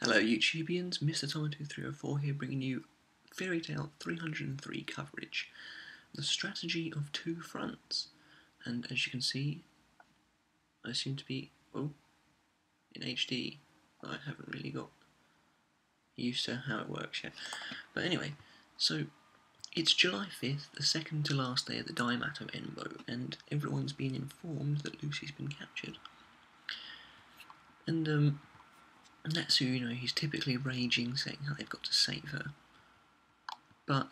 Hello YouTubians, Mr. Tomato304 here bringing you Fairy Tail 303 coverage, the strategy of two fronts. And as you can see, I seem to be, in HD. I haven't really got used to how it works yet. But anyway, so it's July 5th, the second to last day of the Daimatou Enbu, and everyone's been informed that Lucy's been captured. And Natsu, he's typically raging, saying how they've got to save her. But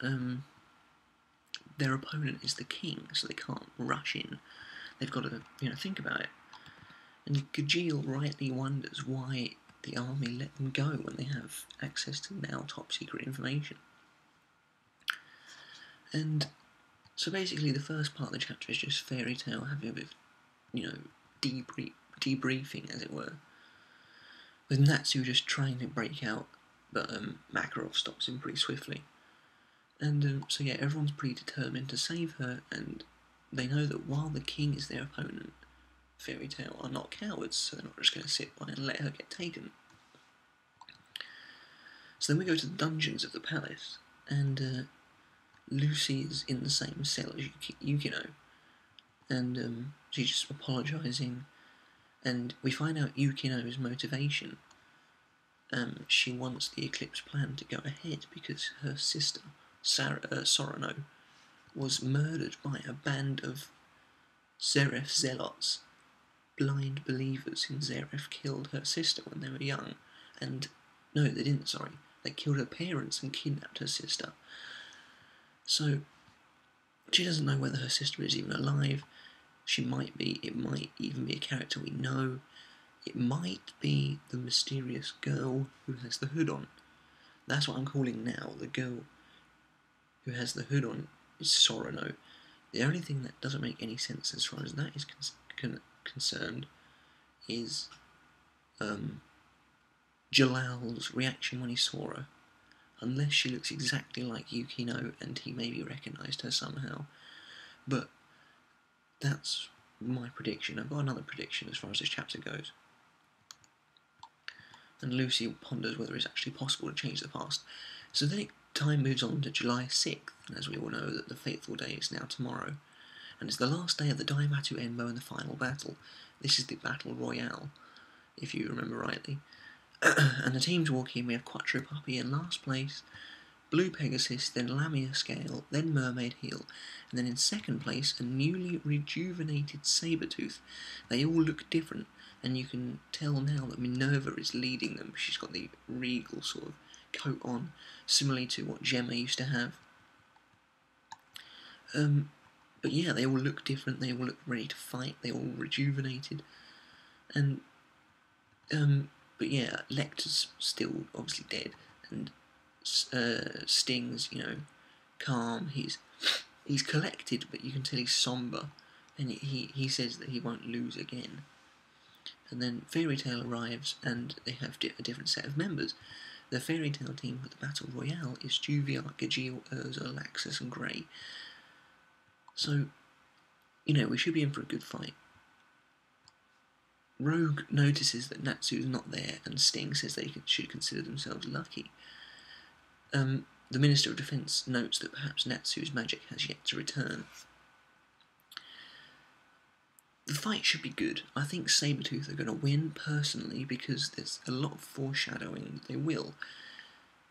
their opponent is the king, so they can't rush in. They've got to, think about it. And Gajeel rightly wonders why the army let them go when they have access to now top secret information. And so basically the first part of the chapter is just Fairy Tail having a bit of, debriefing, as it were, with Natsu just trying to break out, but Makarov stops him pretty swiftly. And so yeah, everyone's pretty determined to save her, and they know that while the king is their opponent, Fairy Tail are not cowards, so they're not just going to sit by and let her get taken. So then we go to the dungeons of the palace, and Lucy is in the same cell as Yukino, and she's just apologising, and we find out Yukino's motivation. She wants the Eclipse plan to go ahead because her sister, Sorano, was murdered by a band of Zeref zealots, blind believers whom Zeref killed her sister when they were young. And no, they didn't, sorry. They killed her parents and kidnapped her sister. So she doesn't know whether her sister is even alive. She might be. It might even be a character we know. It might be the mysterious girl who has the hood on. That's what I'm calling now. The girl who has the hood on is Sorano. The only thing that doesn't make any sense as far as that is concerned is Jalal's reaction when he saw her. Unless she looks exactly like Yukino and he maybe recognised her somehow. But that's my prediction. I've got another prediction as far as this chapter goes. And Lucy ponders whether it's actually possible to change the past. So then time moves on to July 6th, and as we all know that the fateful day is now tomorrow. And it's the last day of the Daimatou Enbu and the final battle. This is the Battle Royale, if you remember rightly. And the teams walk in, we have Quattro Puppy in last place, Blue Pegasus, then Lamia Scale, then Mermaid Heel, and then in second place a newly rejuvenated Sabretooth. They all look different, and you can tell now that Minerva is leading them. She's got the regal sort of coat on, similarly to what Gemma used to have. But yeah, they all look different, they all look ready to fight, they all rejuvenated. And but yeah, Lecter's still obviously dead, and Sting's, calm. He's collected, but you can tell he's somber, and he says that he won't lose again. And then Fairy Tail arrives, and they have a different set of members. The Fairy Tail team for the Battle Royale is Juviart, Gajeel, Urza, Laxus, and Grey. So, we should be in for a good fight. Rogue notices that Natsu's not there, and Sting says they should consider themselves lucky. The Minister of Defence notes that perhaps Natsu's magic has yet to return. The fight should be good. I think Sabretooth are going to win, personally, because there's a lot of foreshadowing that they will.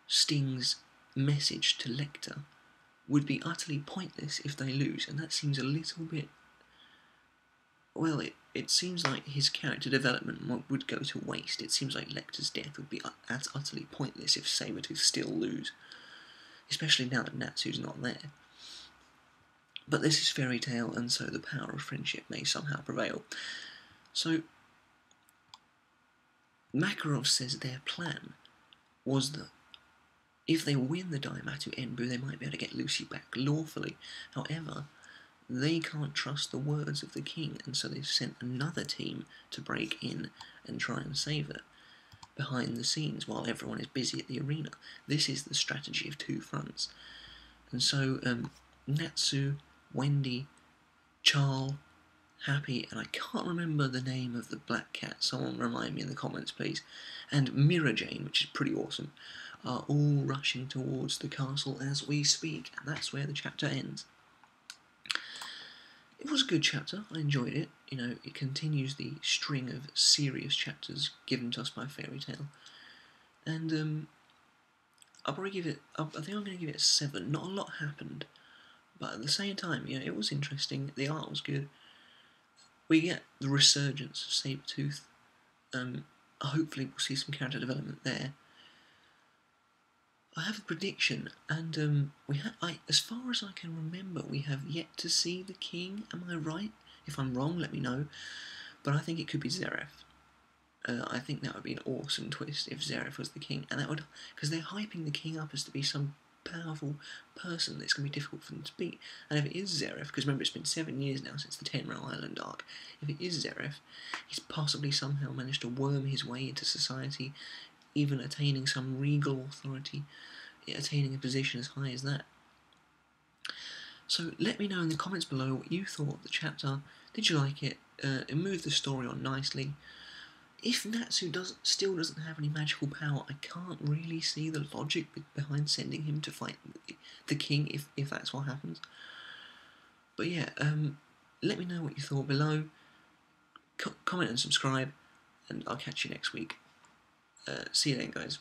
Sting's message to Lecter would be utterly pointless if they lose, and that seems a little bit... Well, it seems like his character development would go to waste. It seems like Lecter's death would be utterly pointless if Sabretooth still lose, especially now that Natsu's not there. But this is Fairy Tail, and so the power of friendship may somehow prevail. So, Makarov says their plan was that if they win the Daimatou Enbu, they might be able to get Lucy back lawfully. However, they can't trust the words of the king, and so they've sent another team to break in and try and save her behind the scenes while everyone is busy at the arena. This is the strategy of two fronts. And so Natsu, Wendy, Charles, happy, and I can't remember the name of the black cat. Someone remind me in the comments, please. And Mirror Jane, which is pretty awesome, are all rushing towards the castle as we speak, and that's where the chapter ends. It was a good chapter. I enjoyed it. You know, it continues the string of serious chapters given to us by Fairy Tail, and I'll probably give it. I think I'm going to give it a 7. Not a lot happened, but at the same time, you know, it was interesting. The art was good. We get the resurgence of Sabretooth. Hopefully we'll see some character development there. I have a prediction, and as far as I can remember, we have yet to see the king. Am I right? If I'm wrong, let me know. But I think it could be Zeref. I think that would be an awesome twist if Zeref was the king, and that would, because they're hyping the king up as to be some powerful person that's going to be difficult for them to beat. And if it is Zeref, because remember it's been 7 years now since the Tenrel Island arc, if it is Zeref, he's possibly somehow managed to worm his way into society, even attaining some regal authority, attaining a position as high as that. So let me know in the comments below what you thought of the chapter. Did you like it? It moved the story on nicely. If Natsu still doesn't have any magical power, I can't really see the logic behind sending him to fight the king if that's what happens. But yeah, let me know what you thought below. Comment and subscribe, and I'll catch you next week. See you then, guys.